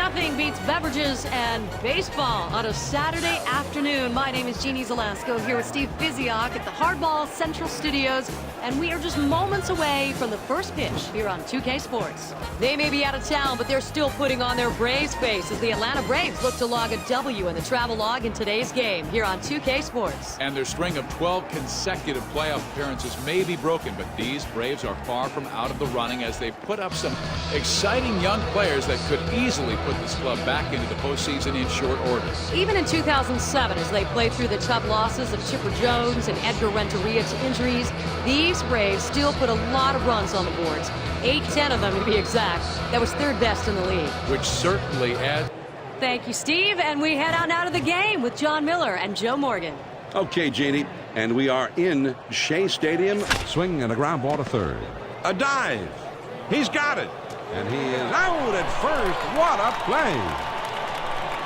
Nothing beats beverages and baseball on a Saturday afternoon. My name is Jeannie Zelasco here with Steve Biziak at the Hardball Central Studios, and we are just moments away from the first pitch here on 2K Sports. They may be out of town, but they're still putting on their Braves face as the Atlanta Braves look to log a W in the travel log in today's game here on 2K Sports. And their string of 12 consecutive playoff appearances may be broken, but these Braves are far from out of the running as they put up some exciting young players that could easily put this club back into the postseason in short order. Even in 2007, as they played through the tough losses of Chipper Jones and Edgar Renteria to injuries, these Braves still put a lot of runs on the boards. 8-10 of them to be exact. That was third best in the league. Which certainly adds. Thank you, Steve. And we head on out of the game with John Miller and Joe Morgan. Okay, Jeannie, and we are in Shea Stadium. Swing and a ground ball to third. A dive. He's got it. And he is out at first. What a play.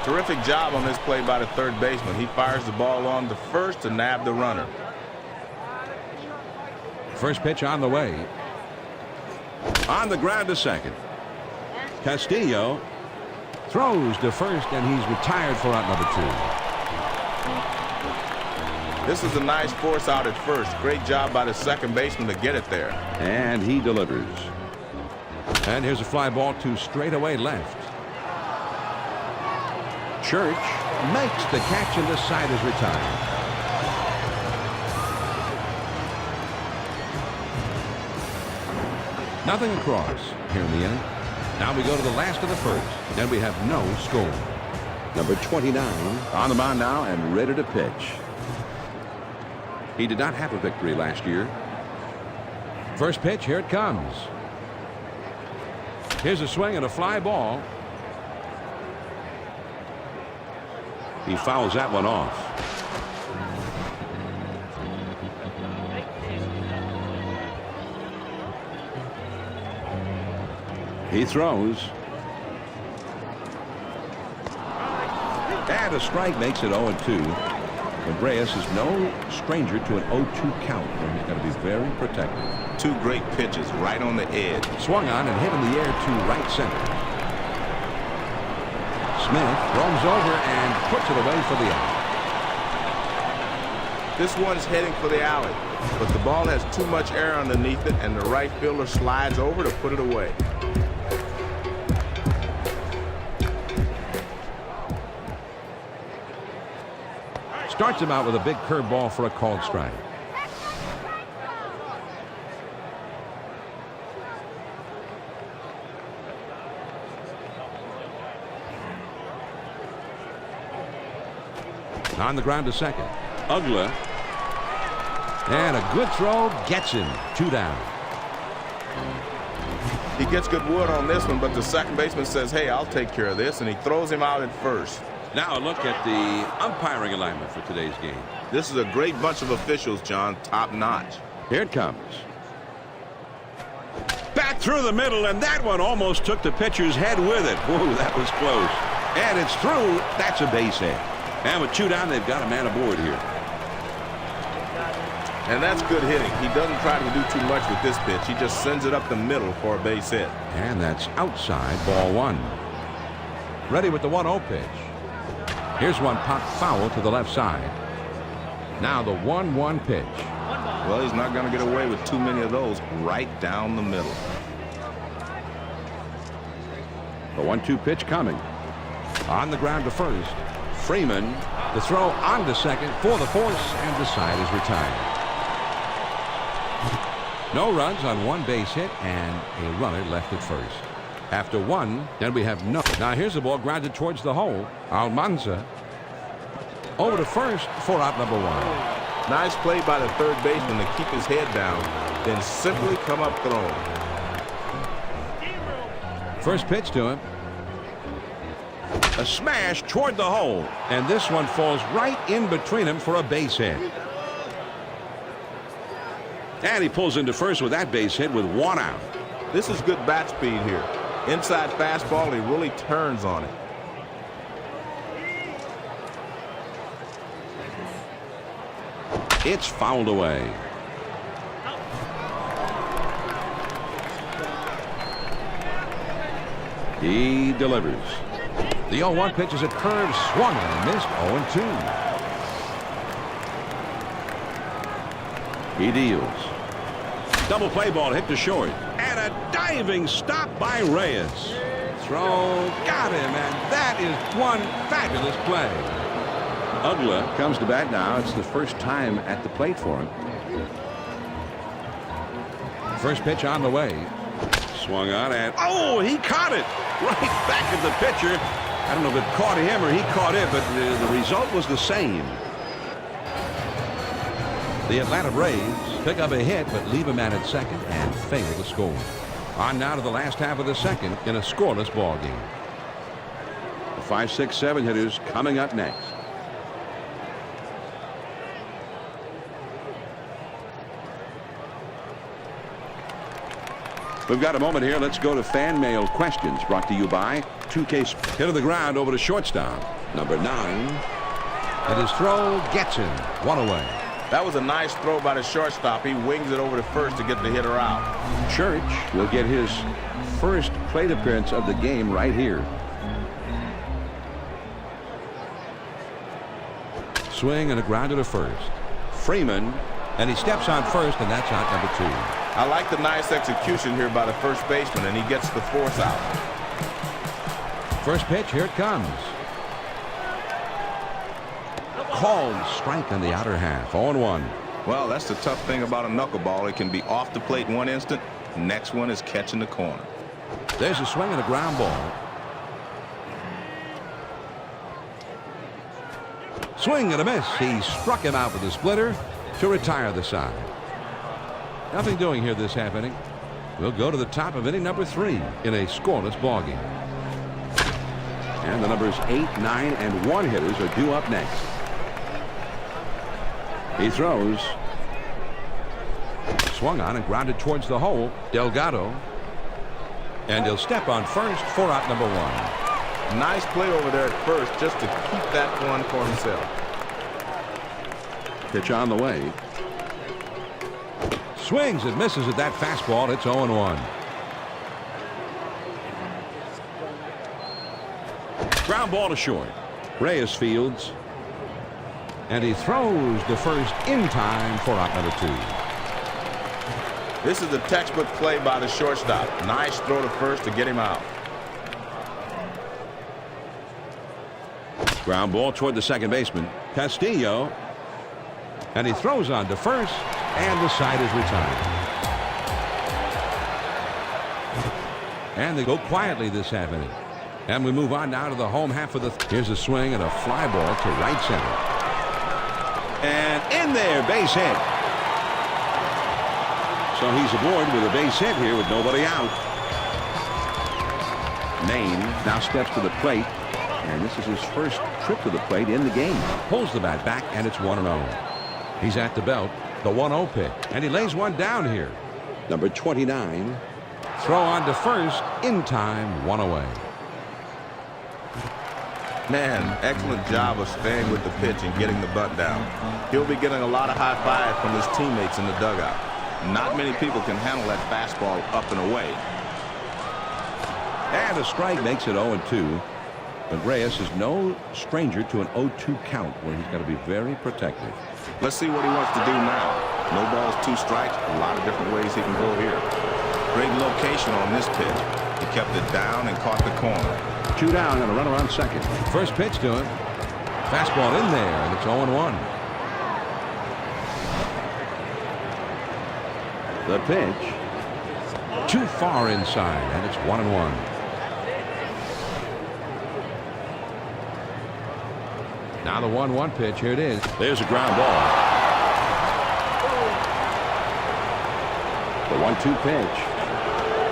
Terrific job on this play by the third baseman. He fires the ball on to first to nab the runner. First pitch on the way. On the ground to second. Castillo Throws to first, and he's retired for out number 2. This is a nice force out at first. Great job by the second baseman to get it there. And he delivers. And here's a fly ball to straightaway left. Church makes the catch, and this side is retired. Nothing across here in the inning. Now we go to the last of the first, and we have no score. Number 29 on the mound now and ready to pitch. He did not have a victory last year. First pitch, here it comes. Here's a swing and a fly ball. He fouls that one off. He throws. And a strike makes it 0-2. Andreas is no stranger to an 0-2 count, where he's got to be very protective. Two great pitches right on the edge. Swung on and hit in the air to right center. Smith roams over and puts it away for the out. This one's heading for the alley, but the ball has too much air underneath it, and the right fielder slides over to put it away. Starts him out with a big curveball for a called strike. On the ground to second. Ugla. And a good throw gets him. 2 down. He gets good wood on this one, but the second baseman says, hey, I'll take care of this, and he throws him out at first. Now a look at the umpiring alignment for today's game. This is a great bunch of officials, John. Top notch. Here it comes. Back through the middle, and that one almost took the pitcher's head with it. Whoa, that was close. And it's through. That's a base hit. And with 2 down, they've got a man aboard here. And that's good hitting. He doesn't try to do too much with this pitch. He just sends it up the middle for a base hit. And that's outside, ball 1. Ready with the 1-0 pitch. Here's one popped foul to the left side. Now the 1-1 pitch. Well, he's not going to get away with too many of those right down the middle. The 1-2 pitch coming. On the ground to first. Freeman, the throw on to second for the force, and the side is retired. No runs on 1 base hit and a runner left at first. After 1, then we have no. Now here's the ball grounded towards the hole. Almanza over to first for out number 1. Nice play by the third baseman to keep his head down, then simply come up throwing. First pitch to him. A smash toward the hole. And this one falls right in between them for a base hit. And he pulls into first with that base hit with 1 out. This is good bat speed here. Inside fastball, he really turns on it. It's fouled away. He delivers. The 0-1 pitch is a curve, swung and missed. 0-2. He deals. Double play ball hit to short. And a diving stop by Reyes. Throw, got him, and that is one fabulous play. Ugla comes to bat now. It's the first time at the plate for him. First pitch on the way. Swung on and oh, he caught it right back at the pitcher. I don't know if it caught him or he caught it, but the result was the same. The Atlanta Braves pick up a hit but leave a man at second and fail to score. On now to the last half of the second in a scoreless ball game. The 5, 6, 7 hitters coming up next. We've got a moment here. Let's go to fan mail questions brought to you by 2K. Hit of the ground over to shortstop. Number 9. And his throw gets him. One away. That was a nice throw by the shortstop. He wings it over to first to get the hitter out. Church will get his first plate appearance of the game right here. Swing and a grounder to first. Freeman. And he steps on first, and that's out number 2. I like the nice execution here by the first baseman, and he gets the force out. First pitch, here it comes. Called strike on the outer half. 0-1. Well, that's the tough thing about a knuckleball. It can be off the plate one instant. Next one is catching the corner. There's a swing and a ground ball. Swing and a miss. He struck him out with a splitter to retire the side. Nothing doing here this half inning. We'll go to the top of inning number 3 in a scoreless ball game. And the numbers 8, 9, and 1 hitters are due up next. He throws. Swung on and grounded towards the hole. Delgado. And he'll step on first for out number 1. Nice play over there at first just to keep that one for himself. Pitch on the way. Swings and misses at that fastball. It's 0-1. Ground ball to short. Reyes fields. And he throws the first in time for out number 2. This is a textbook play by the shortstop. Nice throw to first to get him out. Ground ball toward the second baseman. Castillo. And he throws on to first, and the side is retired. And they go quietly this half inning. And we move on now to the home half of the. Here's a swing and a fly ball to right center. And in there, base hit. So he's aboard with a base hit here with nobody out. Maine now steps to the plate. And this is his first trip to the plate in the game. Pulls the bat back, and it's 1-0. He's at the belt. The 1-0 pitch. And he lays one down here. Number 29. Throw on to first. In time. 1 away. Man, excellent job of staying with the pitch and getting the butt down. He'll be getting a lot of high five from his teammates in the dugout. Not many people can handle that fastball up and away. And a strike makes it 0-2. But Reyes is no stranger to an 0-2 count where he's got to be very protective. Let's see what he wants to do now. No balls, 2 strikes. A lot of different ways he can go here. Great location on this pitch. He kept it down and caught the corner. 2 down and a runner on second. First pitch to him. Fastball in there, and it's 0-1. The pitch. Too far inside, and it's 1-1. Now the 1-1 pitch. Here it is. There's a ground ball. The 1-2 pitch.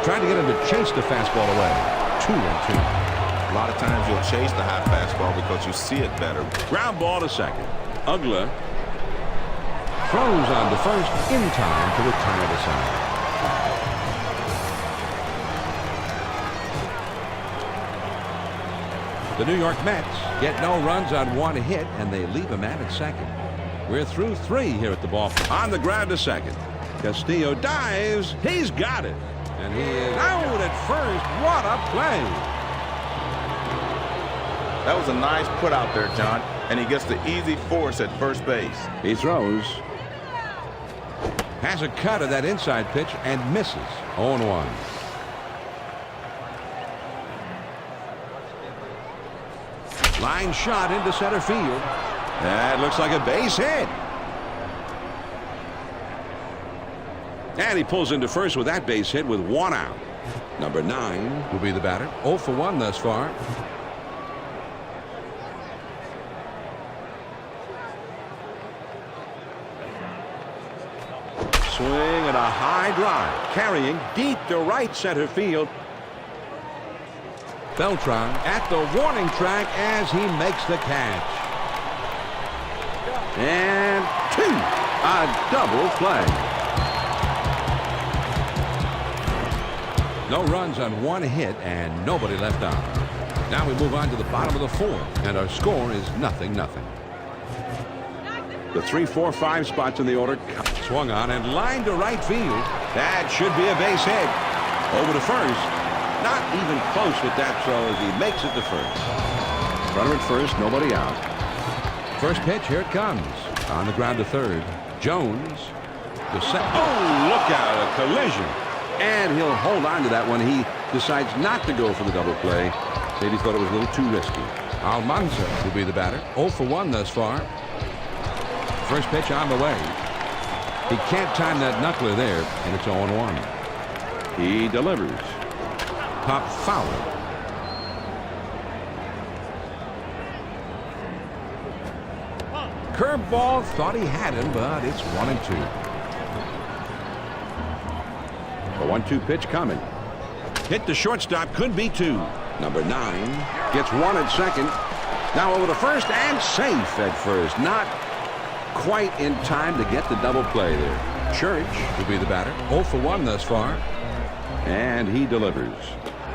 Trying to get him to chase the fastball away. 2-2. A lot of times you'll chase the high fastball because you see it better. Ground ball to second. Ugla throws on to first in time to retire the side. The New York Mets get no runs on 1 hit, and they leave a man at second. We're through 3 here at the ballpark. on the ground to second. Castillo dives. He's got it. And he is out at first. What a play. That was a nice put out there, John, and he gets the easy force at first base. He throws. Has a cut of that inside pitch and misses. 0-1. Line shot into center field. That looks like a base hit. And he pulls into first with that base hit with 1 out. Number 9 will be the batter. 0 for 1 thus far. Swing and a high drive. Carrying deep to right center field. Beltran at the warning track as he makes the catch. And 2. A double play. No runs on 1 hit and nobody left on. Now we move on to the bottom of the 4th, and our score is 0-0. The 3, 4, 5 spots in the order. Swung on and lined to right field. That should be a base hit. Over to first. Not even close with that throw as he makes it to first. Runner at first, nobody out. First pitch, here it comes. On the ground to third. Jones to second. Oh, look out, a collision. And he'll hold on to that one. He decides not to go for the double play. Said he thought it was a little too risky. Almanza will be the batter. 0 for 1 thus far. First pitch on the way. He can't time that knuckler there, and it's 0-1. He delivers. Pop foul. Curveball, thought he had him, but it's 1-2. A 1-2 pitch coming. Hit the shortstop, could be 2. Number 9 gets 1 at second. Now over to first and safe at first. Not quite in time to get the double play there. Church will be the batter. 0 for 1 thus far. And he delivers.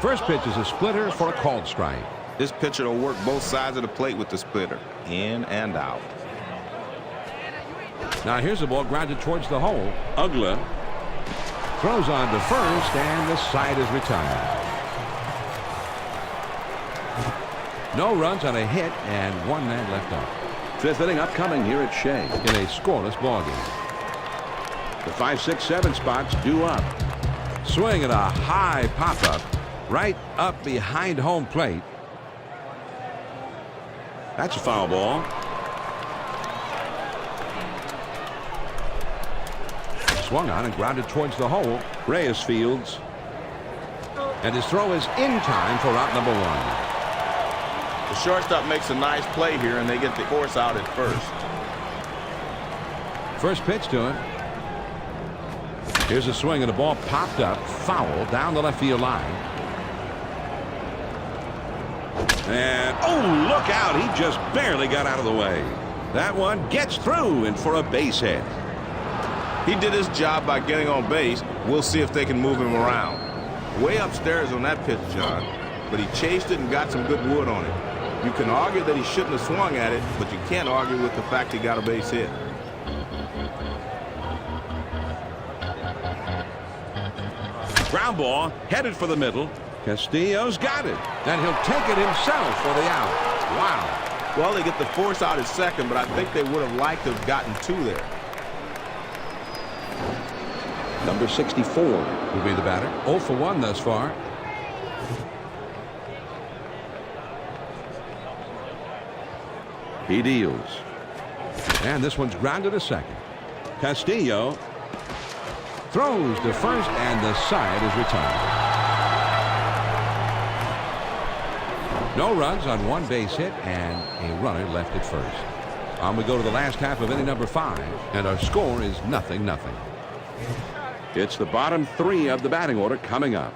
First pitch is a splitter for a called strike. This pitcher will work both sides of the plate with the splitter. In and out. Now here's the ball grounded towards the hole. Ugla throws on to first, and the side is retired. No runs on a hit, and 1 man left on. 5th inning upcoming here at Shea. In a scoreless ballgame. The 5, 6, 7 spots due up. Swing at a high pop-up right up behind home plate. That's a foul ball. Swung on and grounded towards the hole. Reyes fields. And his throw is in time for out number 1. The shortstop makes a nice play here, and they get the force out at first. First pitch to him. Here's a swing, and the ball popped up, foul down the left field line. And, oh, look out. He just barely got out of the way. That one gets through and for a base hit. He did his job by getting on base. We'll see if they can move him around. Way upstairs on that pitch, John, but he chased it and got some good wood on it. You can argue that he shouldn't have swung at it, but you can't argue with the fact he got a base hit. Ground ball headed for the middle. Castillo's got it. And he'll take it himself for the out. Wow. Well, they get the force out at second, but I think they would have liked to have gotten 2 there. Number 64 will be the batter. 0 for 1 thus far. He deals. And this one's grounded to second. Castillo throws to first, and the side is retired. No runs on 1 base hit and a runner left at first. On we go to the last half of inning number 5, and our score is 0-0. It's the bottom 3 of the batting order coming up.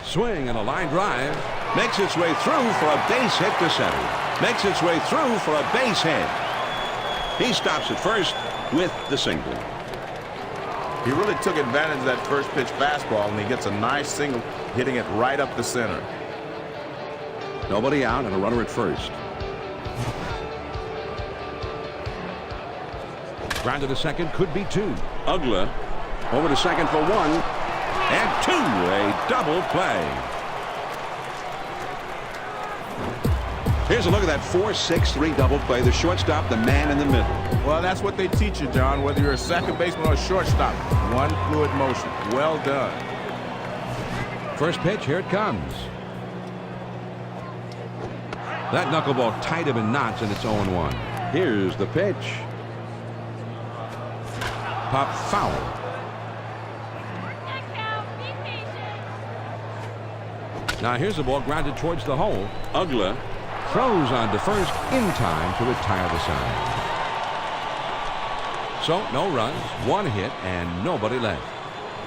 Swing and a line drive. Makes its way through for a base hit to center. Makes its way through for a base hit. He stops at first with the single. He really took advantage of that first pitch fastball, and he gets a nice single, hitting it right up the center. Nobody out and a runner at first. Grounded to second, could be 2. Ugla over to second for 1 and 2. A double play. Here's a look at that 4-6-3 double play. The shortstop, the man in the middle. Well, that's what they teach you, John, whether you're a second baseman or a shortstop. One fluid motion. Well done. First pitch, here it comes. That knuckleball tied him in knots, and it's 0-1. Here's the pitch. Pop foul. Now here's the ball grounded towards the hole. Ugla Throws on to first in time to retire the side. So no runs, one hit, and nobody left.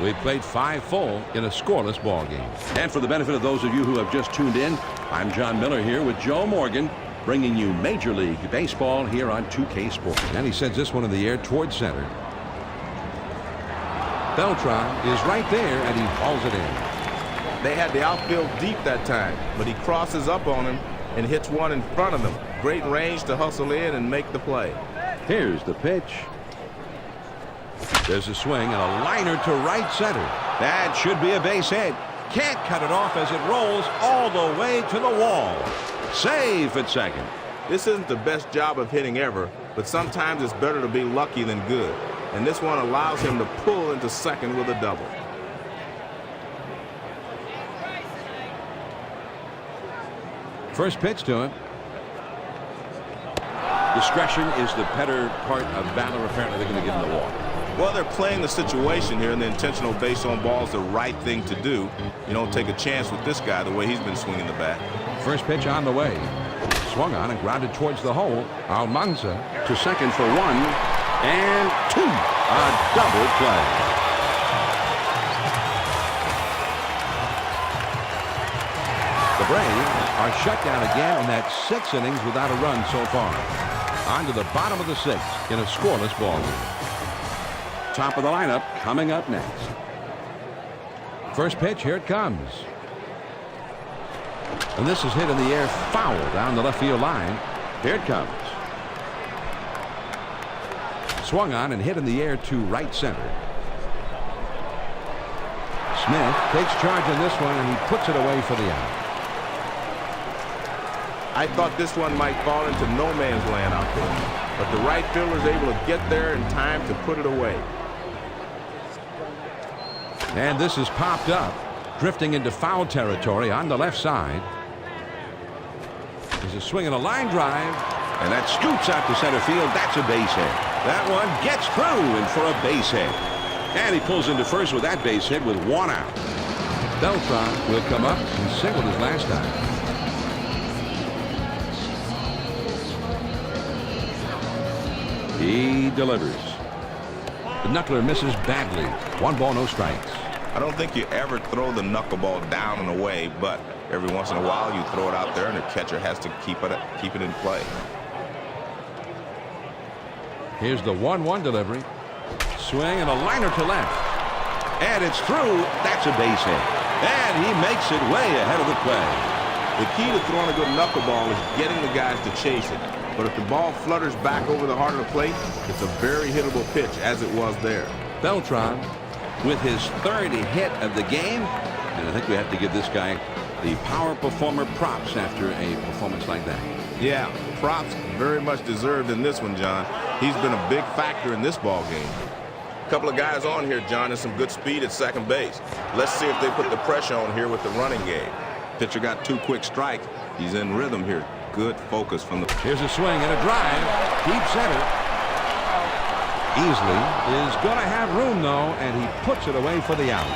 We played 5 full in a scoreless ball game. And for the benefit of those of you who have just tuned in, I'm John Miller here with Joe Morgan, bringing you Major League Baseball here on 2K Sports. And he sends this one in the air towards center. Beltran is right there, and he hauls it in. They had the outfield deep that time, but he crosses up on him and hits one in front of them. Great range to hustle in and make the play. Here's the pitch. There's a swing and a liner to right center. That should be a base hit. Can't cut it off as it rolls all the way to the wall. Safe at second. This isn't the best job of hitting ever, but sometimes it's better to be lucky than good. And this one allows him to pull into second with a double. First pitch to him. Discretion is the better part of valor. Apparently they're going to give him the walk. Well, they're playing the situation here, and the intentional base on ball is the right thing to do. You don't take a chance with this guy the way he's been swinging the bat. First pitch on the way. Swung on and grounded towards the hole. Almanza To second for 1 and 2. A double play. The Braves are shut down again, and that's 6 innings without a run so far. On to the bottom of the 6th in a scoreless ball game. Top of the lineup coming up next. First pitch, here it comes. And this is hit in the air, foul down the left field line. Here it comes. Swung on and hit in the air to right center. Smith takes charge in this one, and he puts it away for the out. I thought this one might fall into no man's land out there, but the right fielder is able to get there in time to put it away. And this is popped up, drifting into foul territory on the left side. There's a swing and a line drive. And that scoots out to center field. That's a base hit. That one gets through and for a base hit. And he pulls into first with that base hit with 1 out. Beltran will come up and singled his last time. He delivers. The knuckler misses badly. 1 ball, no strikes. I don't think you ever throw the knuckleball down and away, but every once in a while you throw it out there and the catcher has to keep it in play. Here's the 1-1 delivery. Swing and a liner to left. And it's through. That's a base hit. And he makes it way ahead of the play. The key to throwing a good knuckleball is getting the guys to chase it. But if the ball flutters back over the heart of the plate, it's a very hittable pitch, as it was there. Beltran With his 3rd hit of the game. And I think we have to give this guy the Power Performer props after a performance like that. Yeah, props very much deserved in this one, John. He's been a big factor in this ball game. A couple of guys on here, John, and some good speed at second base. Let's see if they put the pressure on here with the running game. Pitcher got 2 quick strikes. He's in rhythm here. Good focus from the... Here's a swing and a drive. Deep center. Easley is going to have room, though, and he puts it away for the out.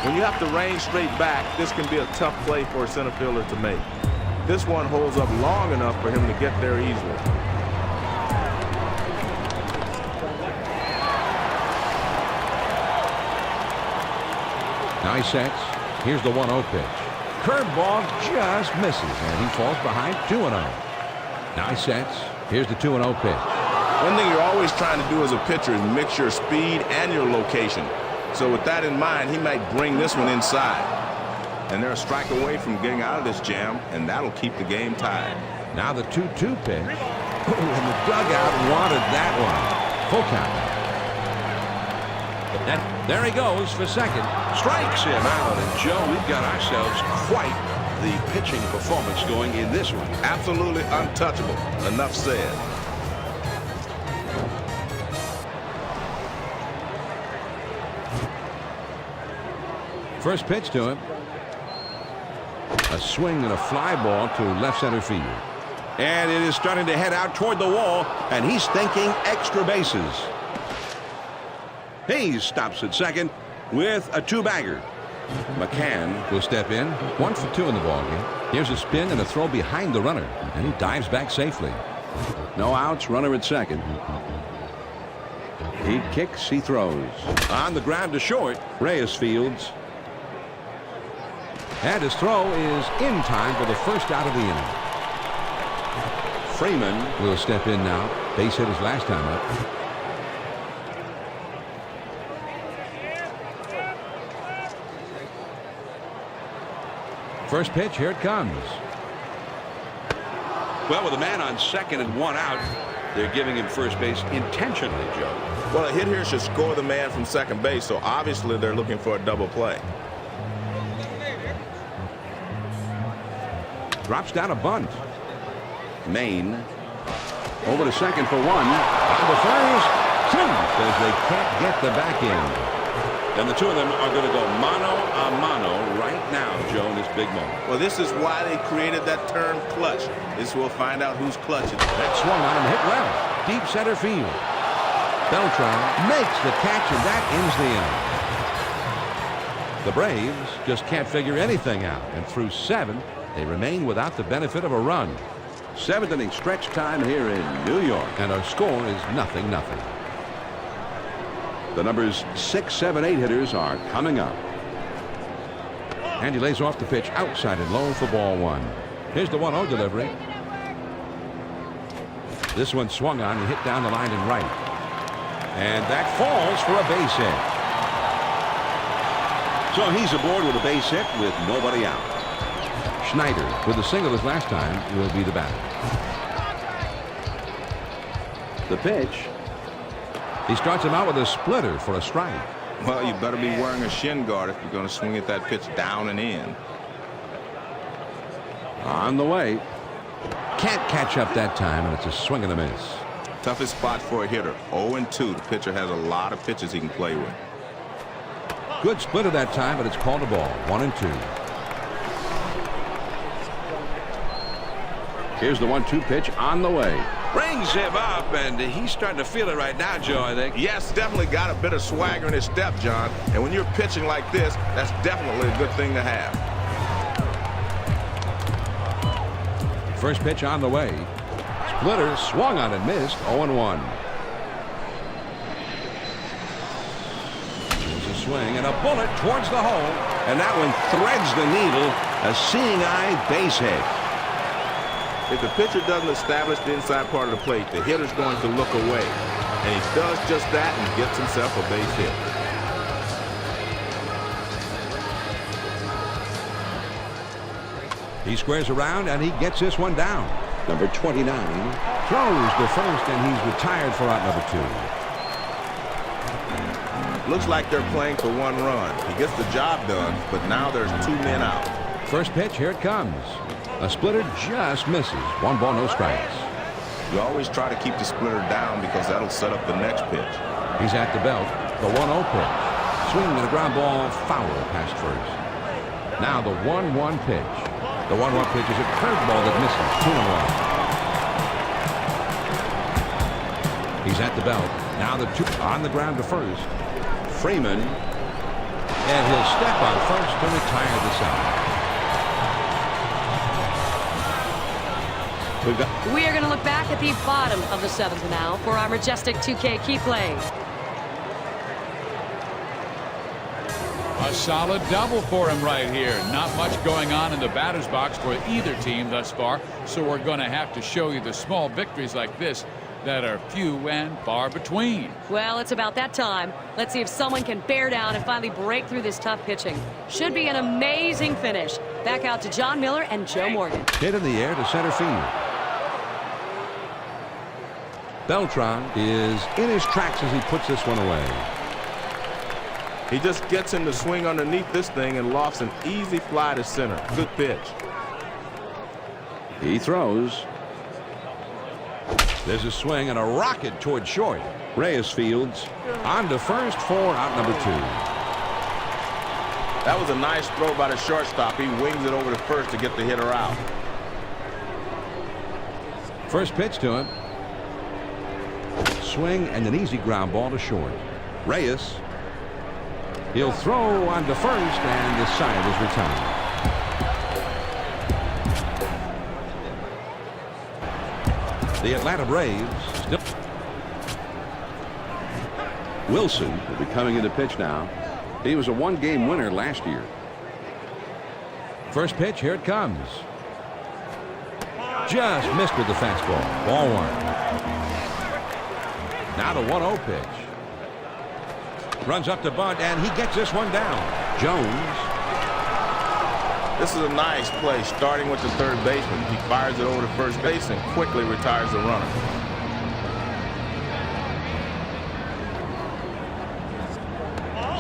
When you have to range straight back, this can be a tough play for a center fielder to make. This one holds up long enough for him to get there easily. Now he sets. Here's the 1-0 pitch. Curveball just misses, and he falls behind 2-0. Now he sets. Here's the 2-0 pitch. One thing you're always trying to do as a pitcher is mix your speed and your location. So with that in mind, he might bring this one inside. And they're a strike away from getting out of this jam, and that'll keep the game tied. Now the 2-2 pitch. And the dugout wanted that one. Full count. And there he goes for second. Strikes him out. And Joe, we've got ourselves quite the pitching performance going in this one? Absolutely untouchable. Enough said. First pitch to him. A swing and a fly ball to left center field. And it is starting to head out toward the wall, and he's thinking extra bases. He stops at second with a two-bagger. McCann Will step in. 1 for 2 in the ballgame. Here's a spin and a throw behind the runner, and he dives back safely. no outs, runner at second. He kicks, he throws. On the ground to short, Reyes fields. And his throw is in time for the first out of the inning. Freeman Will step in now. Base hit his last time up. First pitch, here it comes. Well, with a man on second and 1 out, they're giving him first base intentionally, Joe. Well, a hit here should score the man from second base, so obviously they're looking for a double play. Drops down a bunt. Maine over to second for 1. On the first, two, Says they can't get the back end. and the two of them are going to go mano a mano right now, Joe, in this big moment. Well, this is why they created that term clutch. This will find out who's clutching. That swung on and hit well. Deep center field. Beltran makes the catch, and that ends the inning. The Braves just can't figure anything out, and through 7, they remain without the benefit of a run. 7th inning stretch time here in New York. And our score is 0-0. The numbers 6, 7, 8 hitters are coming up. And he lays off the pitch outside and low for ball 1. Here's the 1-0 delivery. This one swung on and hit down the line and right. And that falls for a base hit. So he's aboard with a base hit with nobody out. Schneider, with a single his last time, will be the batter. The pitch. He starts him out with a splitter for a strike. Well, you better be wearing a shin guard if you're going to swing at that pitch down and in. On the way. Can't catch up that time, and it's a swing and a miss. Toughest spot for a hitter. 0-2. The pitcher has a lot of pitches he can play with. Good splitter that time, but it's called a ball. 1-2. Here's the 1-2 pitch on the way. Brings him up, and he's starting to feel it right now, Joe, I think. Yes, definitely got a bit of swagger in his step, John. And when you're pitching like this, that's definitely a good thing to have. First pitch on the way. Splitter swung on and missed. 0-1. Here's a swing and a bullet towards the hole. And that one threads the needle. A seeing-eye base hit. If the pitcher doesn't establish the inside part of the plate, the hitter's going to look away. And he does just that and gets himself a base hit. He squares around, and he gets this one down. Number 29. Throws to first, and he's retired for out number 2. Looks like they're playing for 1 run. He gets the job done, but now there's 2 men out. First pitch, here it comes. A splitter just misses. 1 ball, no strikes. You always try to keep the splitter down because that'll set up the next pitch. He's at the belt. The 1-0 pitch. Swing and a ground ball foul past first. Now the 1-1 pitch. The 1-1 pitch is a curveball that misses. 2-1. He's at the belt. Now the 2 on the ground to first. Freeman. And he'll step on first to retire the side. We are going to look back at the bottom of the 7th now for our majestic 2K key play. A solid double for him right here. Not much going on in the batter's box for either team thus far, so we're going to have to show you the small victories like this that are few and far between. Well, it's about that time. Let's see if someone can bear down and finally break through this tough pitching. Should be an amazing finish. Back out to John Miller and Joe Morgan. Hit in the air to center field. Beltran is in his tracks as he puts this one away. He just gets him to swing underneath this thing and lofts an easy fly to center. Good pitch. He throws. There's a swing and a rocket toward short. Reyes fields. On to first for out number 2. That was a nice throw by the shortstop. He wings it over to first to get the hitter out. First pitch to him. Swing and an easy ground ball to short. Reyes. He'll throw on to first, and the side is retired. The Atlanta Braves still. Wilson will be coming into pitch now. He was a one-game winner last year. First pitch, here it comes. Just missed with the fastball. Ball 1. Now the 1-0 pitch. Runs up to bunt, and he gets this one down. Jones. This is a nice play, starting with the third baseman. He fires it over to first base and quickly retires the runner.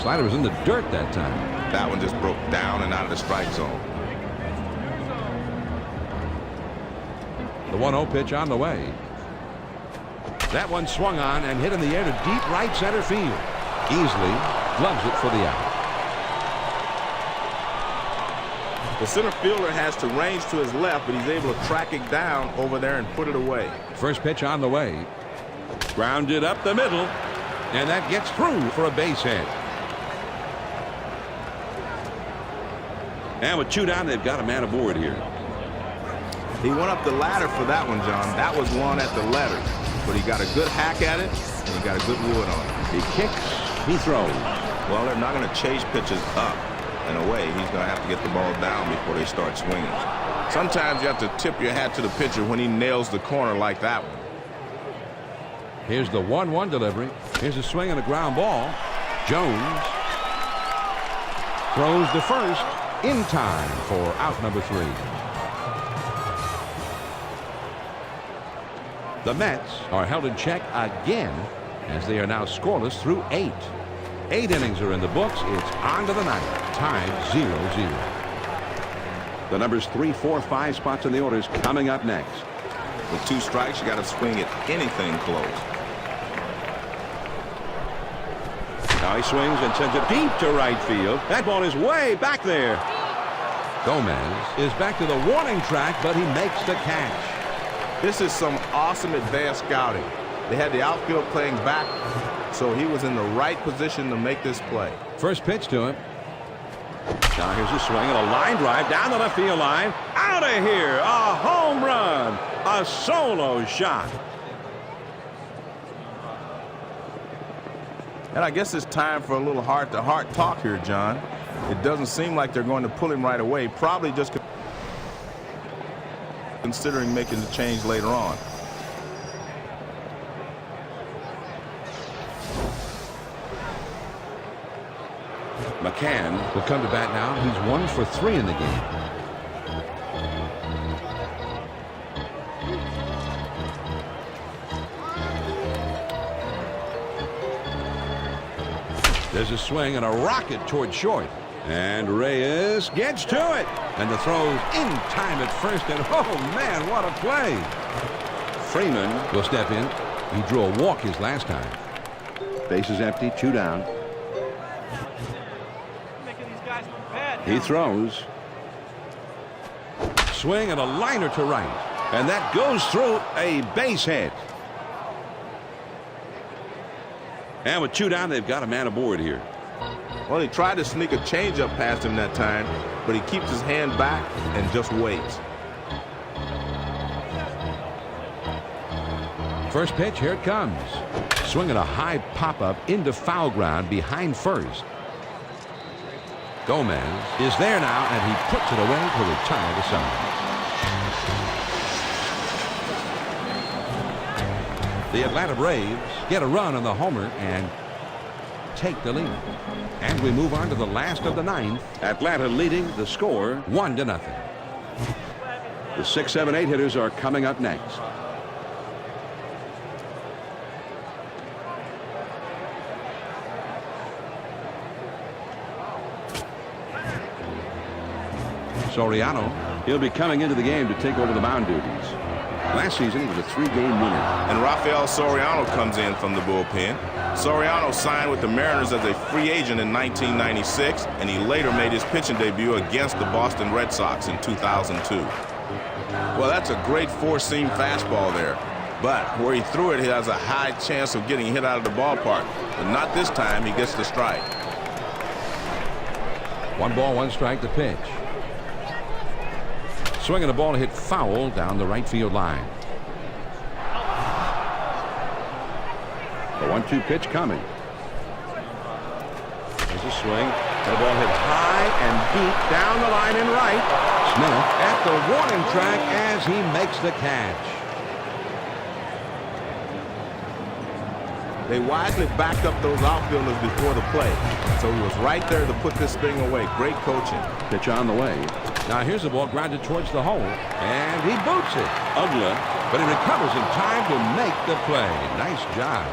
Slider was in the dirt that time. That one just broke down and out of the strike zone. The 1-0 pitch on the way. That one swung on and hit in the air to deep right center field. Easily gloves it for the out. The center fielder has to range to his left, but he's able to track it down over there and put it away. First pitch on the way. Grounded up the middle, and that gets through for a base hit. And with 2 down, they've got a man aboard here. He went up the ladder for that one, John. That was one at the letter, but he got a good hack at it, and he got a good wood on it. He kicks, he throws. Well, they're not going to chase pitches up and away. He's going to have to get the ball down before they start swinging. Sometimes you have to tip your hat to the pitcher when he nails the corner like that one. Here's the 1-1 delivery. Here's a swing and a ground ball. Jones throws to first in time for out number 3. The Mets are held in check again as they are now scoreless through 8. 8 innings are in the books. It's on to the 9th. Tied 0-0. The numbers 3, 4, 5 spots in the orders coming up next. With 2 strikes, you got to swing at anything close. Now he swings and sends it deep to right field. That ball is way back there. Gomez is back to the warning track, but he makes the catch. This is some awesome advanced scouting. They had the outfield playing back, so he was in the right position to make this play. First pitch to him. Now here's a swing and a line drive down the left field line. Out of here. A home run. A solo shot. And I guess it's time for a little heart-to-heart talk here, John. It doesn't seem like they're going to pull him right away, probably just considering making the change later on. McCann Will come to bat now. He's 1 for 3 in the game. There's a swing and a rocket toward short. and Reyes gets to it. And the throws in time at first. And oh, man, what a play. Freeman Will step in. He drew a walk his last time. base is empty, 2 down. He throws. Swing and a liner to right. And that goes through a base hit. And with 2 down, they've got a man aboard here. Well, he tried to sneak a changeup past him that time, but he keeps his hand back and just waits. First pitch, here it comes. Swinging a high pop-up into foul ground behind first. Gomez is there now, and he puts it away to retire the side. The Atlanta Braves get a run on the homer and take the lead. And we move on to the last of the 9th. Atlanta leading the score 1-0. The 6, 7, 8 hitters are coming up next. Soriano He'll be coming into the game to take over the mound duties. Last season, he was a 3-game winner. And Rafael Soriano comes in from the bullpen. Soriano signed with the Mariners as a free agent in 1996, and he later made his pitching debut against the Boston Red Sox in 2002. Well, that's a great four-seam fastball there. But where he threw it, he has a high chance of getting hit out of the ballpark. But not this time. He gets the strike. 1 ball, 1 strike to pitch. Swinging the ball hit foul down the right field line. The 1-2 pitch coming. There's a swing. And the ball hit high and deep down the line in right. Smith at the warning track as he makes the catch. They wisely backed up those outfielders before the play. So he was right there to put this thing away. Great coaching. Pitch on the way. Now here's the ball grounded towards the hole, and he boots it. Ugly, but he recovers in time to make the play. Nice job.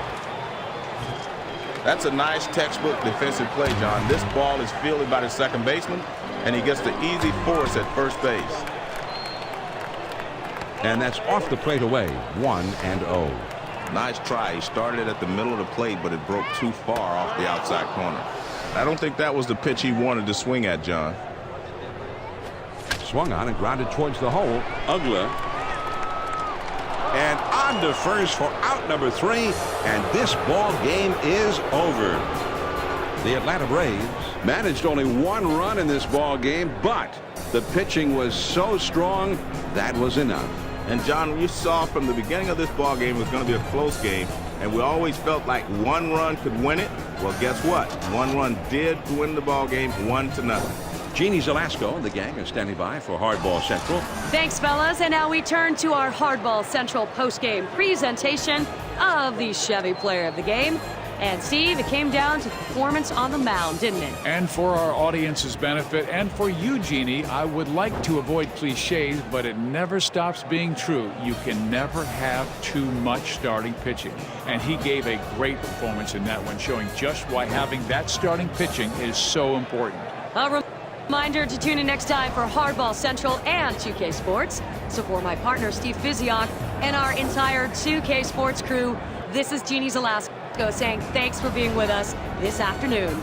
That's a nice textbook defensive play, John. This ball is fielded by the second baseman, and he gets the easy force at first base. And that's off the plate away, 1-0. Nice try. He started it at the middle of the plate, but it broke too far off the outside corner. I don't think that was the pitch he wanted to swing at, John. Swung on and grounded towards the hole. Ugly. And on to first for out number 3. And this ball game is over. The Atlanta Braves Managed only 1 run in this ball game, but the pitching was so strong that was enough. And John, you saw from the beginning of this ball game it was going to be a close game, and we always felt like 1 run could win it. Well, guess what? 1 run did win the ball game, 1-0. Jeannie Zelasco and the gang are standing by for Hardball Central. Thanks, fellas. And now we turn to our Hardball Central postgame presentation of the Chevy Player of the Game. And Steve, it came down to performance on the mound, didn't it? And for our audience's benefit, and for you, Jeannie, I would like to avoid cliches, but it never stops being true. You can never have too much starting pitching. And he gave a great performance in that one, showing just why having that starting pitching is so important. A reminder to tune in next time for Hardball Central and 2K Sports. So for my partner, Steve Physiok, and our entire 2K Sports crew, this is Jeannie Zelasco saying thanks for being with us this afternoon.